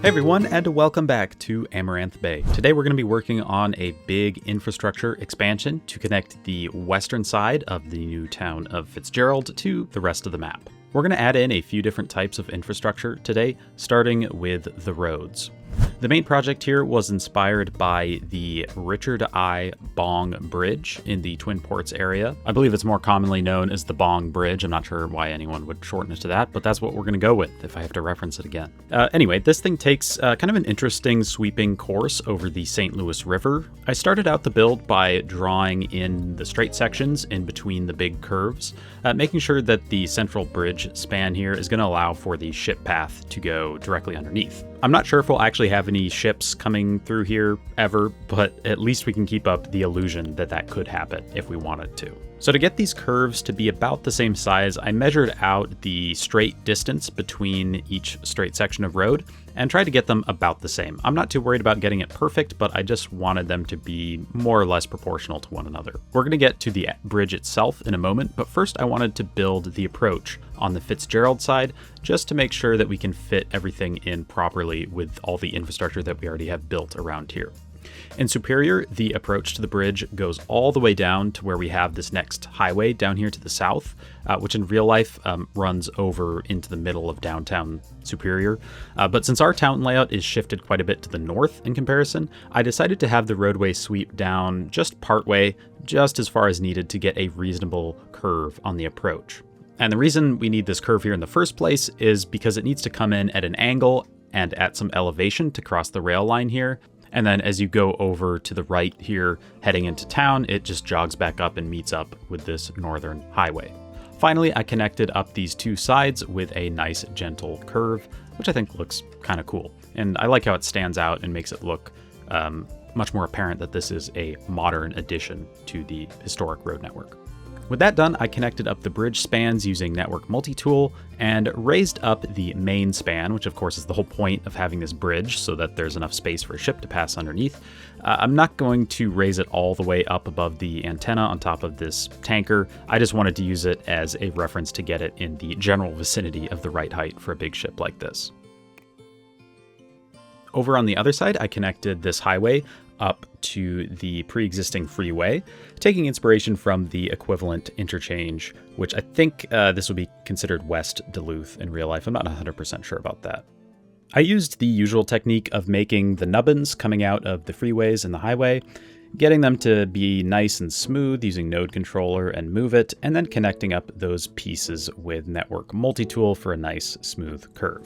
Hey everyone, and welcome back to Amaranth Bay. Today we're going to be working on a big infrastructure expansion to connect the western side of the new town of Fitzgerald to the rest of the map. We're going to add in a few different types of infrastructure today, starting with the roads. The main project here was inspired by the Richard I. Bong Bridge in the Twin Ports area. I believe it's more commonly known as the Bong Bridge. I'm not sure why anyone would shorten it to that, but that's what we're going to go with if I have to reference it again. Anyway, this thing takes kind of an interesting sweeping course over the St. Louis River. I started out the build by drawing in the straight sections in between the big curves, making sure that the central bridge span here is going to allow for the ship path to go directly underneath. I'm not sure if we'll actually have any ships coming through here ever, but at least we can keep up the illusion that that could happen if we wanted to. So to get these curves to be about the same size, I measured out the straight distance between each straight section of road and tried to get them about the same. I'm not too worried about getting it perfect, but I just wanted them to be more or less proportional to one another. We're going to get to the bridge itself in a moment, but first I wanted to build the approach on the Fitzgerald side, just to make sure that we can fit everything in properly with all the infrastructure that we already have built around here. In Superior, the approach to the bridge goes all the way down to where we have this next highway down here to the south, which in real life runs over into the middle of downtown Superior. But since our town layout is shifted quite a bit to the north in comparison, I decided to have the roadway sweep down just partway, just as far as needed to get a reasonable curve on the approach. And the reason we need this curve here in the first place is because it needs to come in at an angle and at some elevation to cross the rail line here. And then as you go over to the right here, heading into town, it just jogs back up and meets up with this northern highway. Finally, I connected up these two sides with a nice gentle curve, which I think looks kind of cool. And I like how it stands out and makes it look much more apparent that this is a modern addition to the historic road network. With that done, I connected up the bridge spans using Network Multi-Tool and raised up the main span, which of course is the whole point of having this bridge so that there's enough space for a ship to pass underneath. I'm not going to raise it all the way up above the antenna on top of this tanker. I just wanted to use it as a reference to get it in the general vicinity of the right height for a big ship like this. Over on the other side, I connected this highway up to the pre-existing freeway, taking inspiration from the equivalent interchange, which I think this would be considered West Duluth in real life. I'm not 100% sure about that. I used the usual technique of making the nubbins coming out of the freeways and the highway, getting them to be nice and smooth using Node Controller and Move It, and then connecting up those pieces with Network Multi-Tool for a nice smooth curve.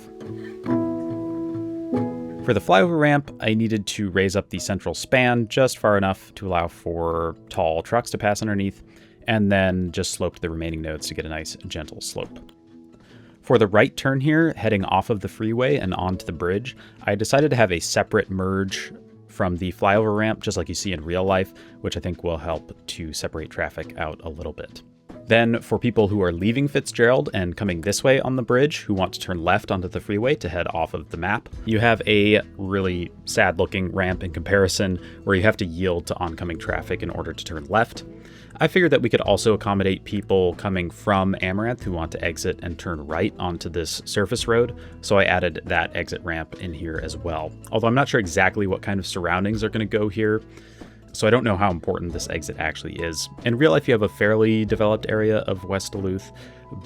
For the flyover ramp, I needed to raise up the central span just far enough to allow for tall trucks to pass underneath, and then just sloped the remaining nodes to get a nice gentle slope. For the right turn here, heading off of the freeway and onto the bridge, I decided to have a separate merge from the flyover ramp, just like you see in real life, which I think will help to separate traffic out a little bit. Then for people who are leaving Fitzgerald and coming this way on the bridge, who want to turn left onto the freeway to head off of the map, you have a really sad looking ramp in comparison where you have to yield to oncoming traffic in order to turn left. I figured that we could also accommodate people coming from Amaranth who want to exit and turn right onto this surface road, so I added that exit ramp in here as well. Although I'm not sure exactly what kind of surroundings are going to go here, so I don't know how important this exit actually is. In real life, you have a fairly developed area of West Duluth,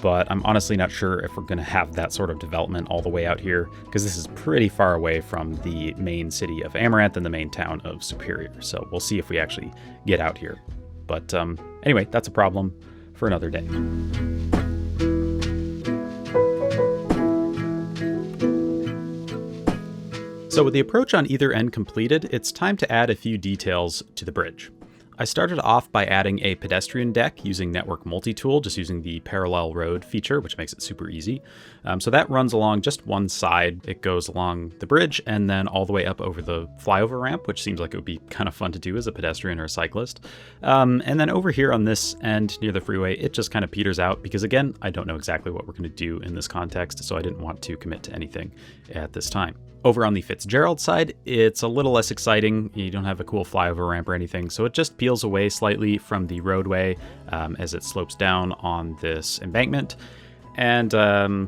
but I'm honestly not sure if we're going to have that sort of development all the way out here, because this is pretty far away from the main city of Amaranth and the main town of Superior. So we'll see if we actually get out here. But anyway, that's a problem for another day. So with the approach on either end completed, it's time to add a few details to the bridge. I started off by adding a pedestrian deck using Network Multi-Tool, just using the parallel road feature, which makes it super easy. So that runs along just one side. It goes along the bridge and then all the way up over the flyover ramp, which seems like it would be kind of fun to do as a pedestrian or a cyclist. And then over here on this end near the freeway, it just kind of peters out because, again, I don't know exactly what we're going to do in this context, so I didn't want to commit to anything at this time. Over on the Fitzgerald side, it's a little less exciting. You don't have a cool flyover ramp or anything, so it just peels away slightly from the roadway as it slopes down on this embankment. And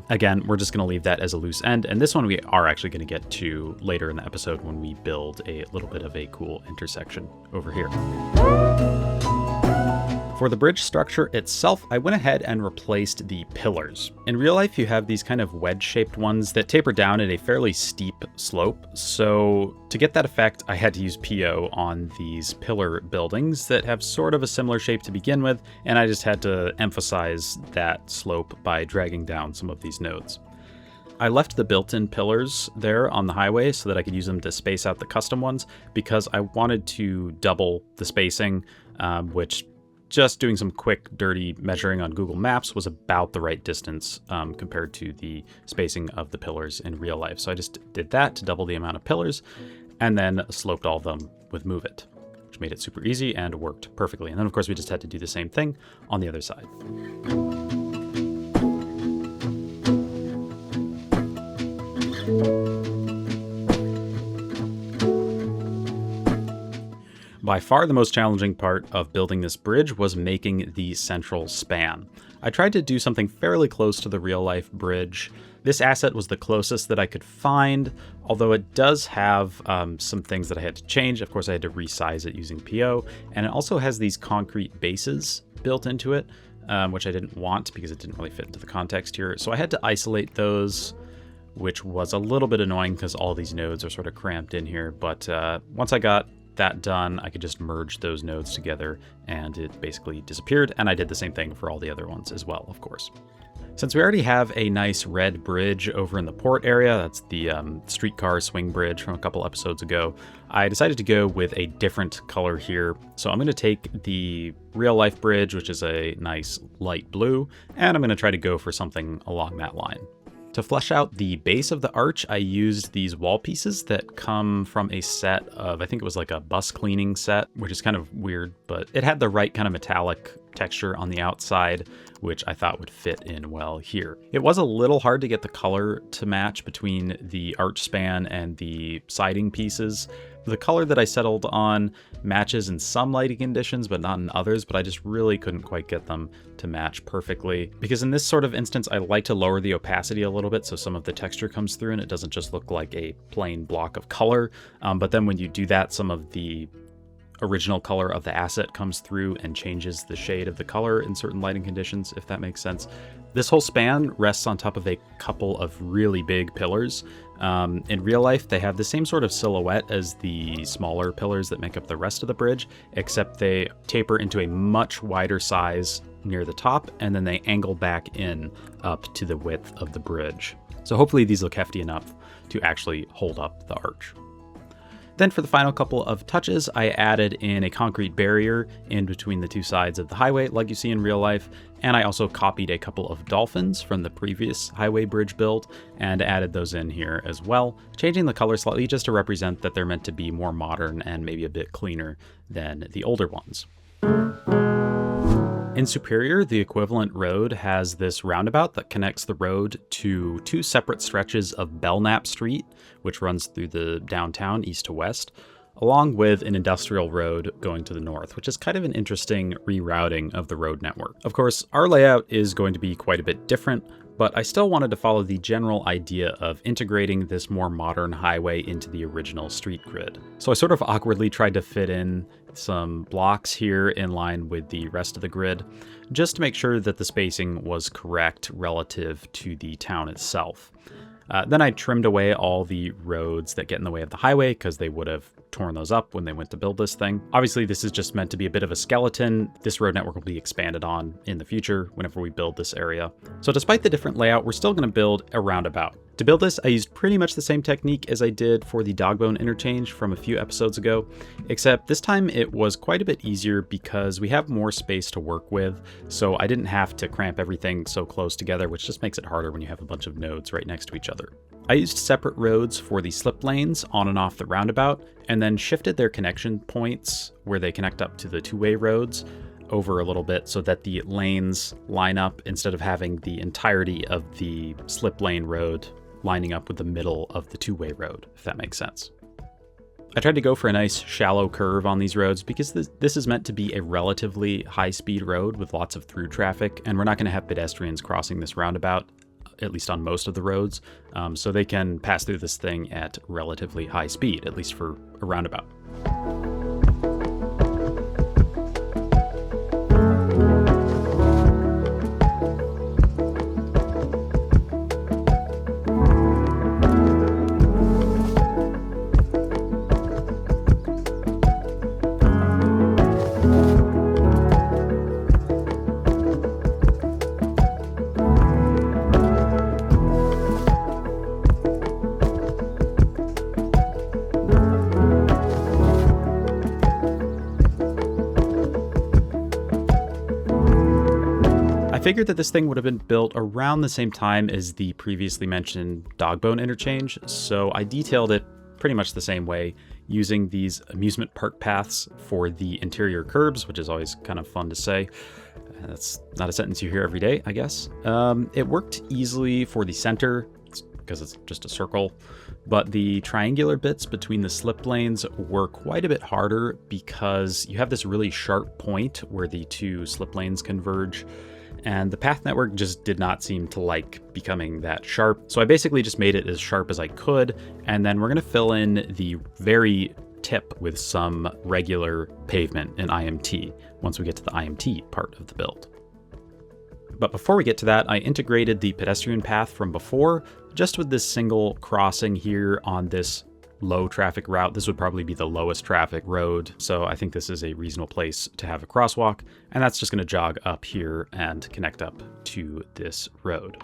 again, we're just going to leave that as a loose end. And this one we are actually going to get to later in the episode when we build a little bit of a cool intersection over here. For the bridge structure itself, I went ahead and replaced the pillars. In real life, you have these kind of wedge-shaped ones that taper down at a fairly steep slope. So to get that effect, I had to use PO on these pillar buildings that have sort of a similar shape to begin with, and I just had to emphasize that slope by dragging down some of these nodes. I left the built-in pillars there on the highway so that I could use them to space out the custom ones because I wanted to double the spacing, which just doing some quick, dirty measuring on Google Maps was about the right distance compared to the spacing of the pillars in real life. So I just did that to double the amount of pillars and then sloped all of them with Move It, which made it super easy and worked perfectly. And then, of course, we just had to do the same thing on the other side. By far the most challenging part of building this bridge was making the central span. I tried to do something fairly close to the real-life bridge. This asset was the closest that I could find, although it does have some things that I had to change. Of course, I had to resize it using PO, and it also has these concrete bases built into it, which I didn't want because it didn't really fit into the context here. So I had to isolate those, which was a little bit annoying because all these nodes are sort of cramped in here. But once I got that done, I could just merge those nodes together and it basically disappeared. And I did the same thing for all the other ones as well, of course. Since we already have a nice red bridge over in the port area, that's the streetcar swing bridge from a couple episodes ago, I decided to go with a different color here. So I'm going to take the real life bridge, which is a nice light blue, and I'm going to try to go for something along that line. To flesh out the base of the arch, I used these wall pieces that come from a set of, I think it was like a bus cleaning set, which is kind of weird, but it had the right kind of metallic texture on the outside, which I thought would fit in well here. It was a little hard to get the color to match between the arch span and the siding pieces. The color that I settled on matches in some lighting conditions, but not in others, but I just really couldn't quite get them to match perfectly. Because in this sort of instance, I like to lower the opacity a little bit so some of the texture comes through and it doesn't just look like a plain block of color. But then when you do that, some of the original color of the asset comes through and changes the shade of the color in certain lighting conditions, if that makes sense. This whole span rests on top of a couple of really big pillars. In real life, they have the same sort of silhouette as the smaller pillars that make up the rest of the bridge, except they taper into a much wider size near the top, and then they angle back in up to the width of the bridge. So hopefully these look hefty enough to actually hold up the arch. Then for the final couple of touches, I added in a concrete barrier in between the two sides of the highway, like you see in real life, and I also copied a couple of dolphins from the previous highway bridge build and added those in here as well, changing the color slightly just to represent that they're meant to be more modern and maybe a bit cleaner than the older ones. In Superior, the equivalent road has this roundabout that connects the road to two separate stretches of Belknap Street, which runs through the downtown east to west, along with an industrial road going to the north, which is kind of an interesting rerouting of the road network. Of course, our layout is going to be quite a bit different, but I still wanted to follow the general idea of integrating this more modern highway into the original street grid. So I sort of awkwardly tried to fit in some blocks here in line with the rest of the grid, just to make sure that the spacing was correct relative to the town itself. Then I trimmed away all the roads that get in the way of the highway because they would have torn those up when they went to build this thing. Obviously, this is just meant to be a bit of a skeleton. This road network will be expanded on in the future whenever we build this area. So despite the different layout, we're still going to build a roundabout. To build this, I used pretty much the same technique as I did for the Dogbone interchange from a few episodes ago, except this time it was quite a bit easier because we have more space to work with, so I didn't have to cramp everything so close together, which just makes it harder when you have a bunch of nodes right next to each other. I used separate roads for the slip lanes on and off the roundabout, and then shifted their connection points where they connect up to the two-way roads over a little bit so that the lanes line up instead of having the entirety of the slip lane road lining up with the middle of the two-way road, if that makes sense. I tried to go for a nice shallow curve on these roads because this is meant to be a relatively high-speed road with lots of through traffic, and we're not going to have pedestrians crossing this roundabout, at least on most of the roads, so they can pass through this thing at relatively high speed, at least for a roundabout. I figured that this thing would have been built around the same time as the previously mentioned Dogbone interchange, so I detailed it pretty much the same way, using these amusement park paths for the interior curbs, which is always kind of fun to say. That's not a sentence you hear every day, I guess. It worked easily for the center, because it's just a circle, but the triangular bits between the slip lanes were quite a bit harder because you have this really sharp point where the two slip lanes converge, and the path network just did not seem to like becoming that sharp. So I basically just made it as sharp as I could, and then we're going to fill in the very tip with some regular pavement in IMT once we get to the IMT part of the build. But before we get to that, I integrated the pedestrian path from before, just with this single crossing here on this low traffic route. This would probably be the lowest traffic road, so I think this is a reasonable place to have a crosswalk, and that's just going to jog up here and connect up to this road.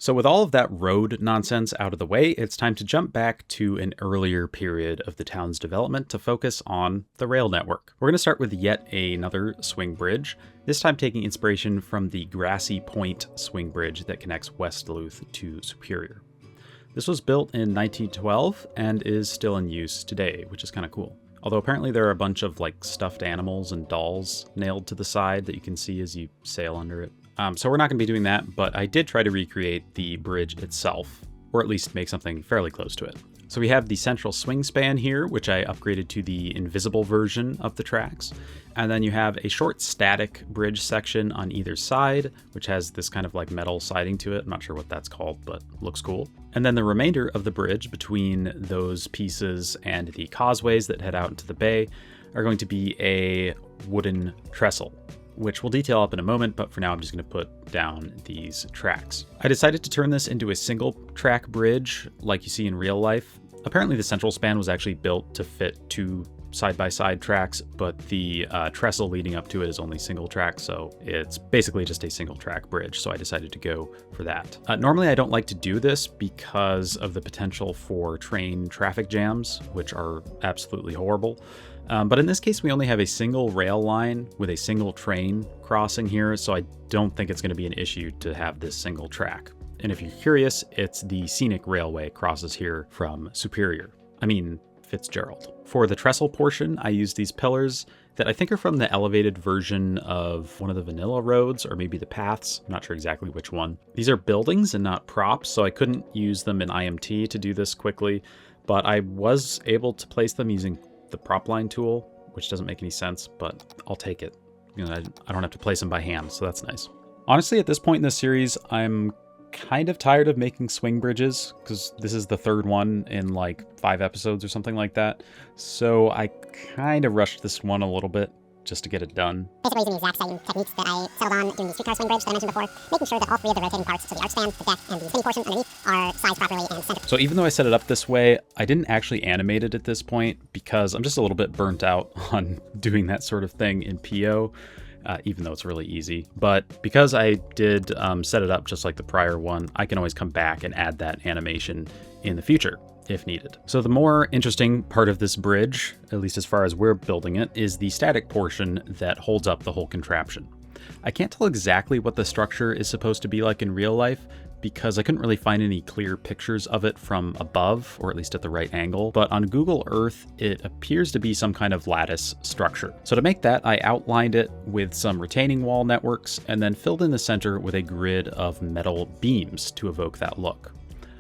So with all of that road nonsense out of the way, it's time to jump back to an earlier period of the town's development to focus on the rail network. We're going to start with yet another swing bridge, this time taking inspiration from the Grassy Point swing bridge that connects West Duluth to Superior. This was built in 1912 and is still in use today, which is kind of cool. Although apparently there are a bunch of like stuffed animals and dolls nailed to the side that you can see as you sail under it. So we're not going to be doing that, but I did try to recreate the bridge itself, or at least make something fairly close to it. So we have the central swing span here, which I upgraded to the invisible version of the tracks. And then you have a short static bridge section on either side, which has this kind of like metal siding to it. I'm not sure what that's called, but looks cool. And then the remainder of the bridge between those pieces and the causeways that head out into the bay are going to be a wooden trestle, which we'll detail up in a moment, but for now I'm just going to put down these tracks. I decided to turn this into a single track bridge like you see in real life. Apparently the central span was actually built to fit two side-by-side tracks, but the trestle leading up to it is only single track, so it's basically just a single track bridge, so I decided to go for that. Normally I don't like to do this because of the potential for train traffic jams, which are absolutely horrible. But in this case, we only have a single rail line with a single train crossing here, so I don't think it's going to be an issue to have this single track. And if you're curious, it's the Scenic Railway crosses here from Fitzgerald. For the trestle portion, I used these pillars that I think are from the elevated version of one of the vanilla roads, or maybe the paths. I'm not sure exactly which one. These are buildings and not props, so I couldn't use them in IMT to do this quickly, but I was able to place them using the prop line tool, which doesn't make any sense, but I'll take it. I don't have to place them by hand, so that's nice. Honestly, at this point in the series, I'm kind of tired of making swing bridges because this is the third one in like 5 episodes or something like that. So I kind of rushed this one a little bit just to get it done. Basically using the exact same techniques that I settled on doing the streetcar swing bridge that I mentioned before, making sure that all 3 of the rotating parts, so the arch span, the deck, and the spinning portion underneath, are sized properly and centered. So even though I set it up this way, I didn't actually animate it at this point because I'm just a little bit burnt out on doing that sort of thing in PO. Even though it's really easy. But because I did set it up just like the prior one, I can always come back and add that animation in the future if needed. So the more interesting part of this bridge, at least as far as we're building it, is the static portion that holds up the whole contraption. I can't tell exactly what the structure is supposed to be like in real life, because I couldn't really find any clear pictures of it from above, or at least at the right angle, but on Google Earth, it appears to be some kind of lattice structure. So to make that, I outlined it with some retaining wall networks and then filled in the center with a grid of metal beams to evoke that look.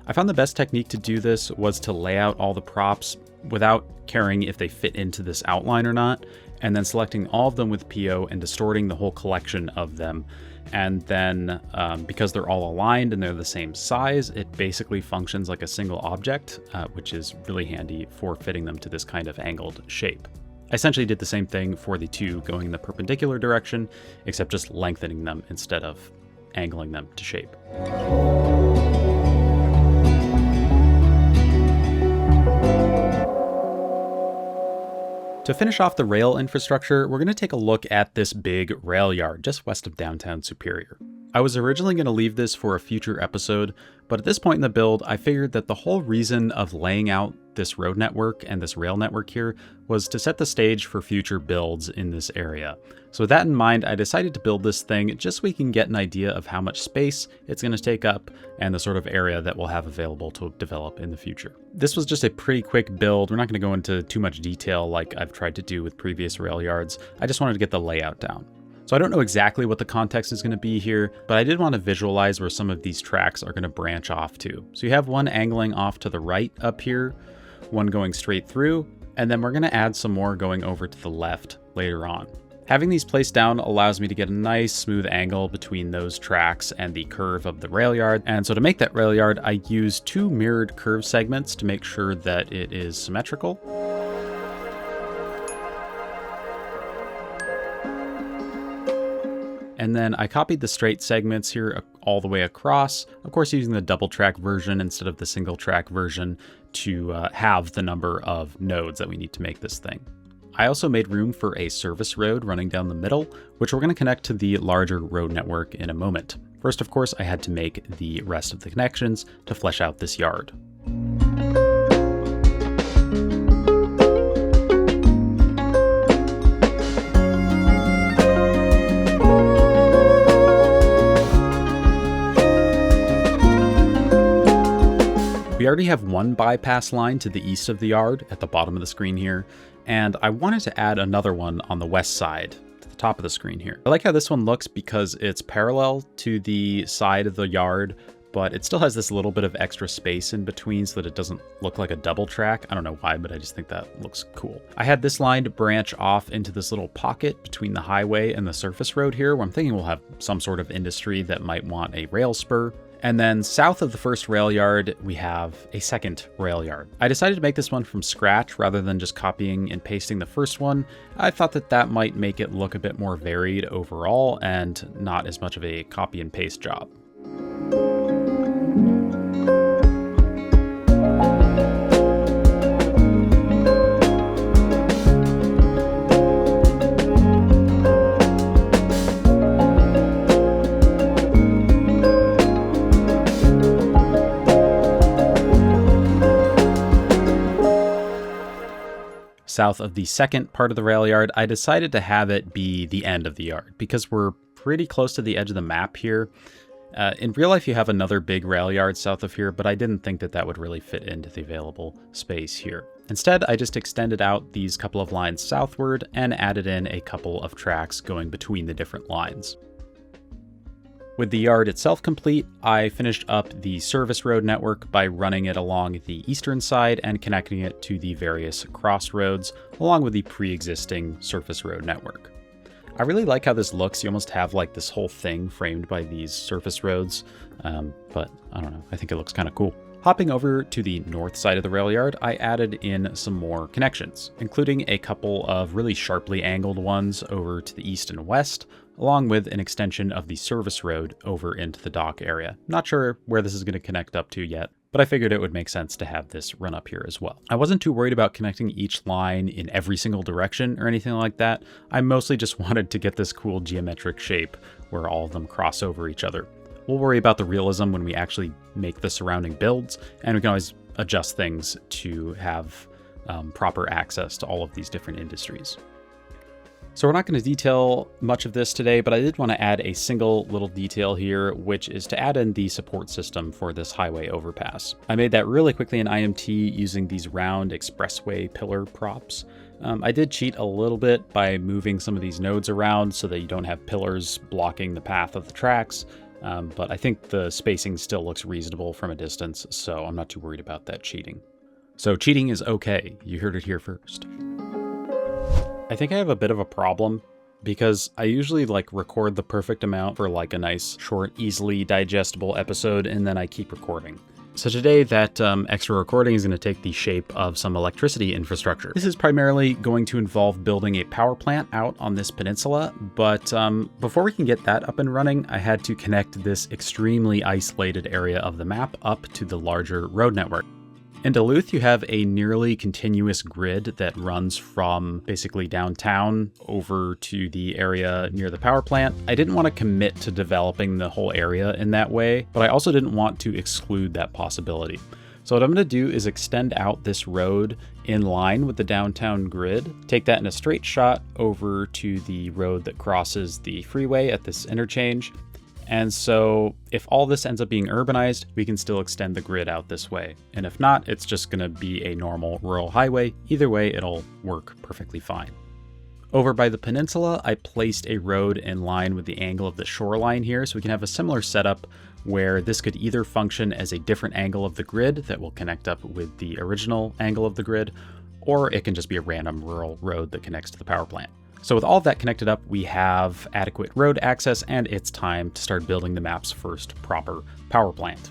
I found the best technique to do this was to lay out all the props without caring if they fit into this outline or not, and then selecting all of them with PO and distorting the whole collection of them. And then because they're all aligned and they're the same size, it basically functions like a single object, which is really handy for fitting them to this kind of angled shape. I essentially did the same thing for the 2 going in the perpendicular direction, except just lengthening them instead of angling them to shape. To finish off the rail infrastructure, we're going to take a look at this big rail yard just west of downtown Superior. I was originally going to leave this for a future episode, but at this point in the build, I figured that the whole reason of laying out this road network and this rail network here was to set the stage for future builds in this area. So with that in mind, I decided to build this thing just so we can get an idea of how much space it's going to take up and the sort of area that we'll have available to develop in the future. This was just a pretty quick build. We're not going to go into too much detail like I've tried to do with previous rail yards. I just wanted to get the layout down. So I don't know exactly what the context is going to be here, but I did want to visualize where some of these tracks are going to branch off to. So you have one angling off to the right up here, one going straight through, and then we're going to add some more going over to the left later on. Having these placed down allows me to get a nice smooth angle between those tracks and the curve of the rail yard. And so to make that rail yard, I used 2 mirrored curve segments to make sure that it is symmetrical. And then I copied the straight segments here all the way across, of course using the double track version instead of the single track version to have the number of nodes that we need to make this thing. I also made room for a service road running down the middle, which we're going to connect to the larger road network in a moment. First, of course, I had to make the rest of the connections to flesh out this yard. We already have one bypass line to the east of the yard at the bottom of the screen here, and I wanted to add another one on the west side to the top of the screen here. I like how this one looks because it's parallel to the side of the yard, but it still has this little bit of extra space in between so that it doesn't look like a double track. I don't know why, but I just think that looks cool. I had this line to branch off into this little pocket between the highway and the surface road here, where I'm thinking we'll have some sort of industry that might want a rail spur. And then south of the first rail yard, we have a second rail yard. I decided to make this one from scratch rather than just copying and pasting the first one. I thought that that might make it look a bit more varied overall and not as much of a copy and paste job. south of the second part of the rail yard, I decided to have it be the end of the yard because we're pretty close to the edge of the map here. In real life, you have another big rail yard south of here, but I didn't think that that would really fit into the available space here. Instead, I just extended out these couple of lines southward and added in a couple of tracks going between the different lines. With the yard itself complete, I finished up the service road network by running it along the eastern side and connecting it to the various crossroads, along with the pre-existing surface road network. I really like how this looks. You almost have like this whole thing framed by these surface roads, but I don't know, I think it looks kind of cool. Hopping over to the north side of the rail yard, I added in some more connections, including a couple of really sharply angled ones over to the east and west, along with an extension of the service road over into the dock area. Not sure where this is going to connect up to yet, but I figured it would make sense to have this run up here as well. I wasn't too worried about connecting each line in every single direction or anything like that. I mostly just wanted to get this cool geometric shape where all of them cross over each other. We'll worry about the realism when we actually make the surrounding builds, and we can always adjust things to have proper access to all of these different industries. So we're not going to detail much of this today, but I did want to add a single little detail here, which is to add in the support system for this highway overpass. I made that really quickly in IMT using these round expressway pillar props. I did cheat a little bit by moving some of these nodes around so that you don't have pillars blocking the path of the tracks, but I think the spacing still looks reasonable from a distance, so I'm not too worried about that cheating. So cheating is okay. You heard it here first. I think I have a bit of a problem because I usually record the perfect amount for a nice, short, easily digestible episode, and then I keep recording. So today that extra recording is going to take the shape of some electricity infrastructure. This is primarily going to involve building a power plant out on this peninsula, but before we can get that up and running, I had to connect this extremely isolated area of the map up to the larger road network. In Duluth, you have a nearly continuous grid that runs from basically downtown over to the area near the power plant. I didn't want to commit to developing the whole area in that way, but I also didn't want to exclude that possibility. So what I'm going to do is extend out this road in line with the downtown grid, take that in a straight shot over to the road that crosses the freeway at this interchange. And so if all this ends up being urbanized, we can still extend the grid out this way. And if not, it's just going to be a normal rural highway. Either way, it'll work perfectly fine. Over by the peninsula, I placed a road in line with the angle of the shoreline here, so we can have a similar setup where this could either function as a different angle of the grid that will connect up with the original angle of the grid, or it can just be a random rural road that connects to the power plant. So with all of that connected up, we have adequate road access, and it's time to start building the map's first proper power plant.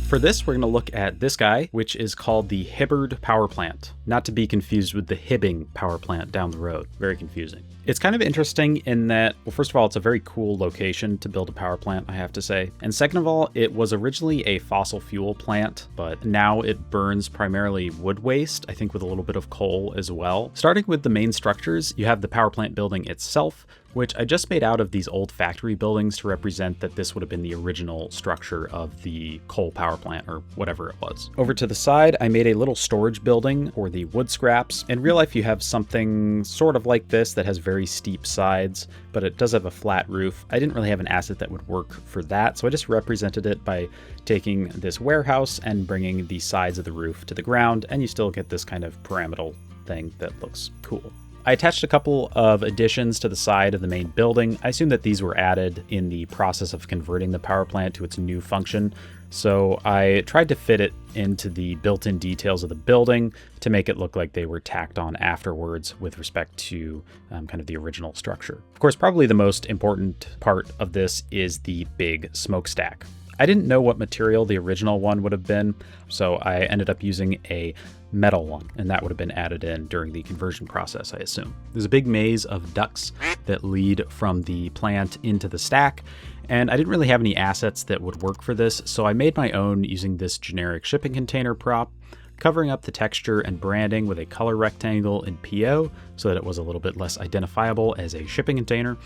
For this, we're going to look at this guy, which is called the Hibbard Power Plant, not to be confused with the Hibbing Power Plant down the road. Very confusing. It's kind of interesting in that, well, first of all, it's a very cool location to build a power plant, I have to say. And second of all, it was originally a fossil fuel plant, but now it burns primarily wood waste, I think with a little bit of coal as well. Starting with the main structures, you have the power plant building itself, which I just made out of these old factory buildings to represent that this would have been the original structure of the coal power plant or whatever it was. Over to the side, I made a little storage building for the wood scraps. In real life, you have something sort of like this that has very steep sides, but it does have a flat roof. I didn't really have an asset that would work for that, so I just represented it by taking this warehouse and bringing the sides of the roof to the ground, and you still get this kind of pyramidal thing that looks cool. I attached a couple of additions to the side of the main building. I assume that these were added in the process of converting the power plant to its new function. So I tried to fit it into the built-in details of the building to make it look like they were tacked on afterwards with respect to kind of the original structure. Of course, probably the most important part of this is the big smokestack. I didn't know what material the original one would have been, so I ended up using a metal one, and that would have been added in during the conversion process, I assume. There's a big maze of ducts that lead from the plant into the stack, and I didn't really have any assets that would work for this, so I made my own using this generic shipping container prop, covering up the texture and branding with a color rectangle in PO so that it was a little bit less identifiable as a shipping container.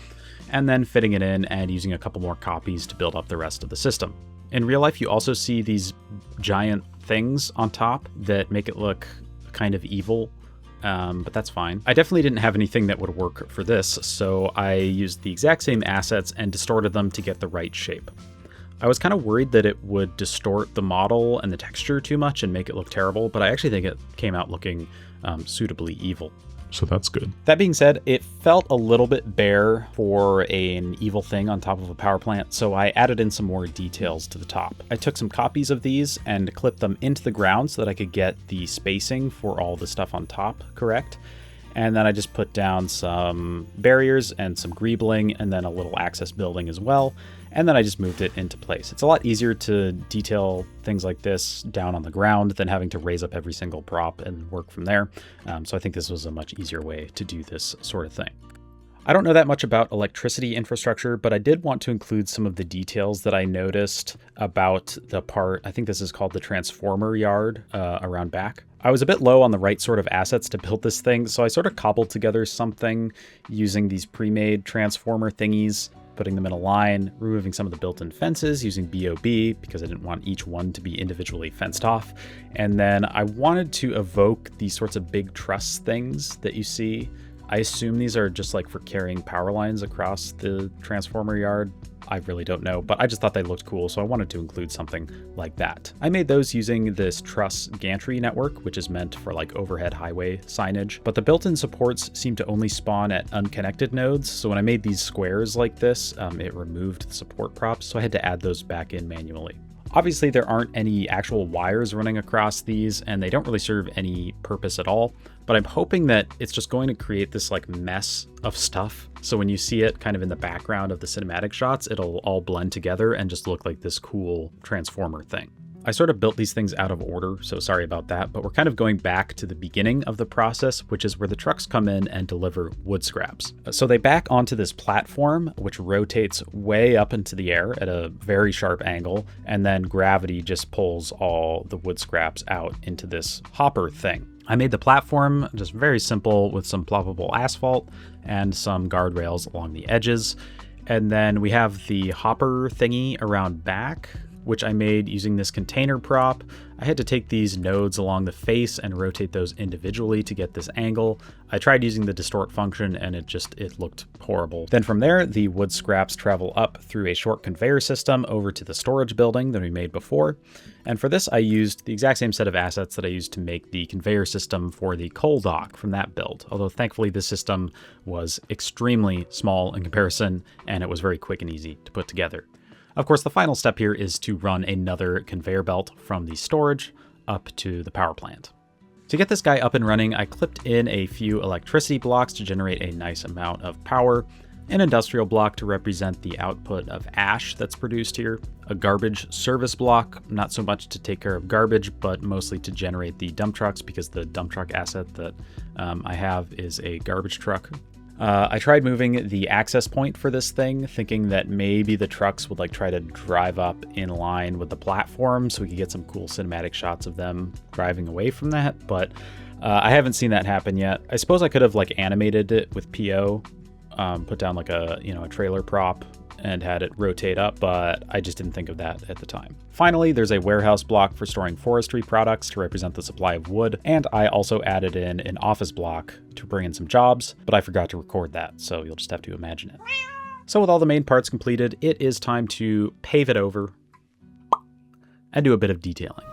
and then fitting it in and using a couple more copies to build up the rest of the system. In real life, you also see these giant things on top that make it look kind of evil, but that's fine. I definitely didn't have anything that would work for this, so I used the exact same assets and distorted them to get the right shape. I was kind of worried that it would distort the model and the texture too much and make it look terrible, but I actually think it came out looking suitably evil. So that's good. That being said, it felt a little bit bare for an evil thing on top of a power plant, so I added in some more details to the top. I took some copies of these and clipped them into the ground so that I could get the spacing for all the stuff on top correct. And then I just put down some barriers and some greebling and then a little access building as well. And then I just moved it into place. It's a lot easier to detail things like this down on the ground than having to raise up every single prop and work from there. So I think this was a much easier way to do this sort of thing. I don't know that much about electricity infrastructure, but I did want to include some of the details that I noticed about the part, I think this is called the transformer yard around back. I was a bit low on the right sort of assets to build this thing, so I sort of cobbled together something using these pre-made transformer thingies, putting them in a line, removing some of the built-in fences using BOB because I didn't want each one to be individually fenced off. And then I wanted to evoke these sorts of big truss things that you see. I assume these are just like for carrying power lines across the transformer yard. I really don't know, but I just thought they looked cool, so I wanted to include something like that. I made those using this truss gantry network, which is meant for like overhead highway signage, but the built-in supports seem to only spawn at unconnected nodes, so when I made these squares like this, it removed the support props, so I had to add those back in manually. Obviously, there aren't any actual wires running across these, and they don't really serve any purpose at all, but I'm hoping that it's just going to create this like mess of stuff. So when you see it kind of in the background of the cinematic shots, it'll all blend together and just look like this cool transformer thing. I sort of built these things out of order, so sorry about that, but we're kind of going back to the beginning of the process, which is where the trucks come in and deliver wood scraps. So they back onto this platform, which rotates way up into the air at a very sharp angle, and then gravity just pulls all the wood scraps out into this hopper thing. I made the platform just very simple with some ploppable asphalt and some guardrails along the edges. And then we have the hopper thingy around back, which I made using this container prop. I had to take these nodes along the face and rotate those individually to get this angle. I tried using the distort function and it looked horrible. Then from there, the wood scraps travel up through a short conveyor system over to the storage building that we made before. And for this, I used the exact same set of assets that I used to make the conveyor system for the coal dock from that build. Although thankfully this system was extremely small in comparison and it was very quick and easy to put together. Of course, the final step here is to run another conveyor belt from the storage up to the power plant. To get this guy up and running, I clipped in a few electricity blocks to generate a nice amount of power, an industrial block to represent the output of ash that's produced here, a garbage service block, not so much to take care of garbage, but mostly to generate the dump trucks because the dump truck asset that I have is a garbage truck. I tried moving the access point for this thing, thinking that maybe the trucks would like try to drive up in line with the platform so we could get some cool cinematic shots of them driving away from that, but I haven't seen that happen yet. I suppose I could have like animated it with PO, put down like a trailer prop and had it rotate up, but I just didn't think of that at the time. Finally, there's a warehouse block for storing forestry products to represent the supply of wood, and I also added in an office block to bring in some jobs, but I forgot to record that, so you'll just have to imagine it. So with all the main parts completed, it is time to pave it over and do a bit of detailing.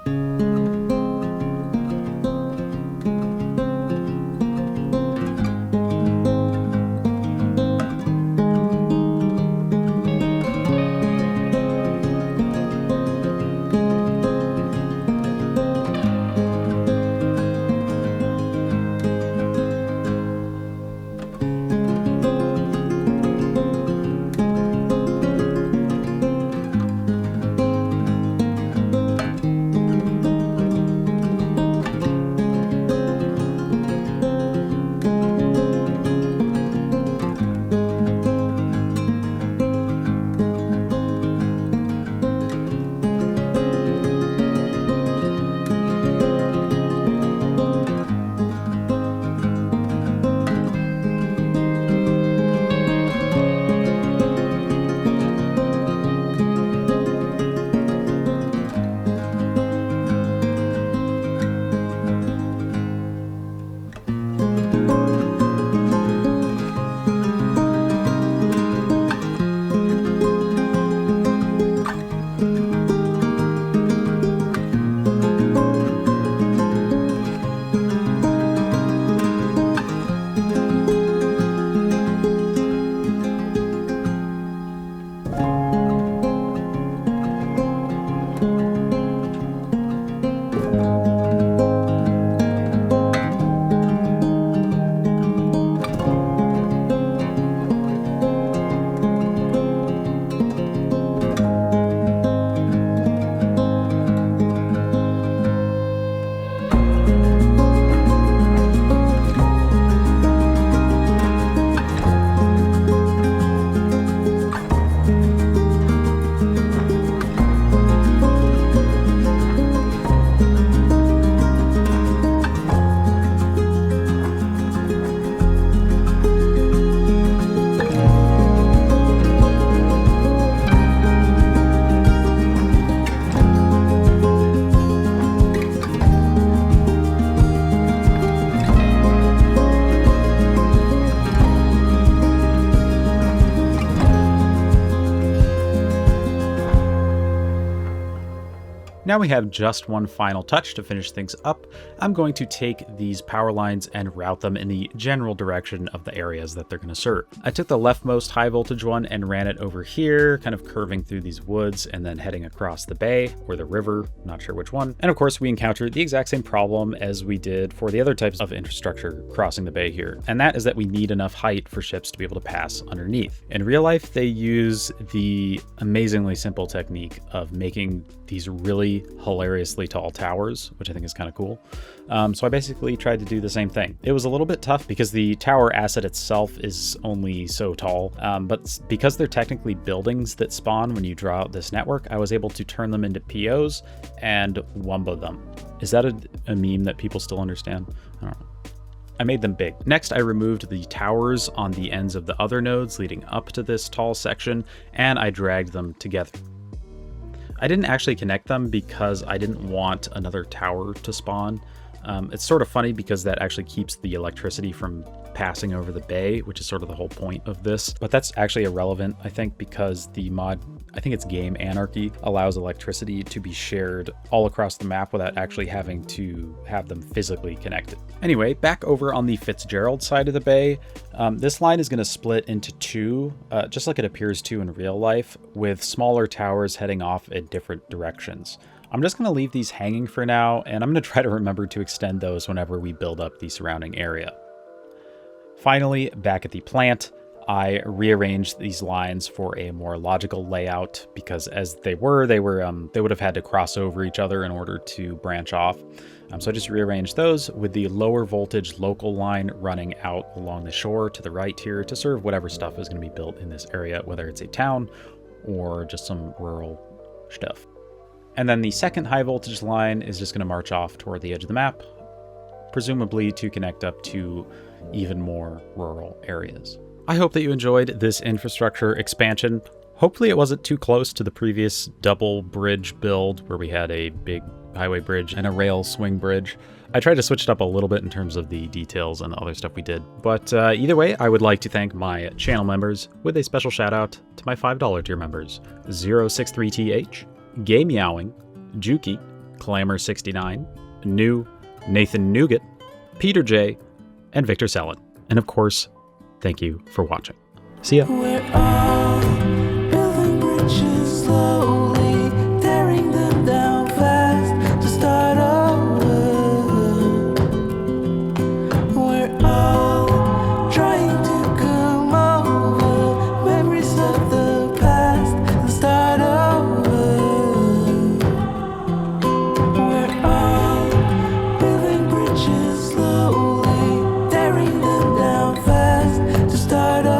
Now we have just one final touch to finish things up. I'm going to take these power lines and route them in the general direction of the areas that they're going to serve. I took the leftmost high voltage one and ran it over here, kind of curving through these woods and then heading across the bay or the river, not sure which one. And of course we encountered the exact same problem as we did for the other types of infrastructure crossing the bay here. And that is that we need enough height for ships to be able to pass underneath. In real life, they use the amazingly simple technique of making these really hilariously tall towers, which I think is kind of cool. So I basically tried to do the same thing. It was a little bit tough because the tower asset itself is only so tall, but because they're technically buildings that spawn when you draw out this network, I was able to turn them into POs and wumbo them. Is that a meme that people still understand? I don't know. I made them big. Next, I removed the towers on the ends of the other nodes leading up to this tall section, and I dragged them together. I didn't actually connect them because I didn't want another tower to spawn. It's sort of funny because that actually keeps the electricity from passing over the bay, which is sort of the whole point of this. But that's actually irrelevant, I think, because the mod, I think it's Game Anarchy, allows electricity to be shared all across the map without actually having to have them physically connected. Anyway, back over on the Fitzgerald side of the bay, this line is going to split into two, just like it appears to in real life, with smaller towers heading off in different directions. I'm just going to leave these hanging for now, and I'm going to try to remember to extend those whenever we build up the surrounding area. Finally, back at the plant, I rearranged these lines for a more logical layout because as they would have had to cross over each other in order to branch off. So I just rearranged those with the lower voltage local line running out along the shore to the right here to serve whatever stuff is going to be built in this area, whether it's a town or just some rural stuff. And then the second high voltage line is just going to march off toward the edge of the map, presumably to connect up to even more rural areas. I hope that you enjoyed this infrastructure expansion. Hopefully it wasn't too close to the previous double bridge build where we had a big highway bridge and a rail swing bridge. I tried to switch it up a little bit in terms of the details and the other stuff we did. But either way, I would like to thank my channel members with a special shout out to my $5 tier members, 063TH, Gay Meowing, Juki, Clamor69, New, Nathan Nougat, Peter J, and Victor Sellin. And of course, thank you for watching. See ya. We're all building bridges slowly, tearing them down fast to start over. We're all trying to come over memories of the past and start over. We're all building bridges slowly, tearing them down fast to start over.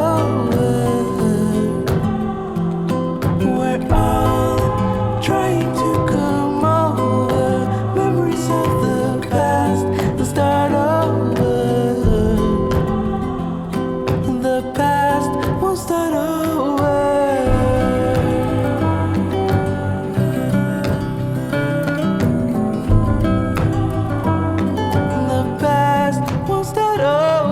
We're all trying to come over memories of the past and start over. The past won't start over. The past won't start over.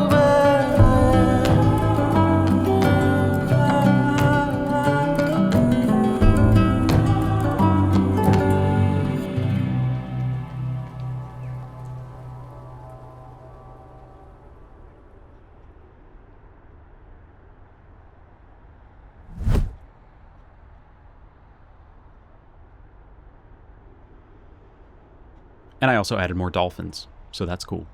And I also added more dolphins, so that's cool.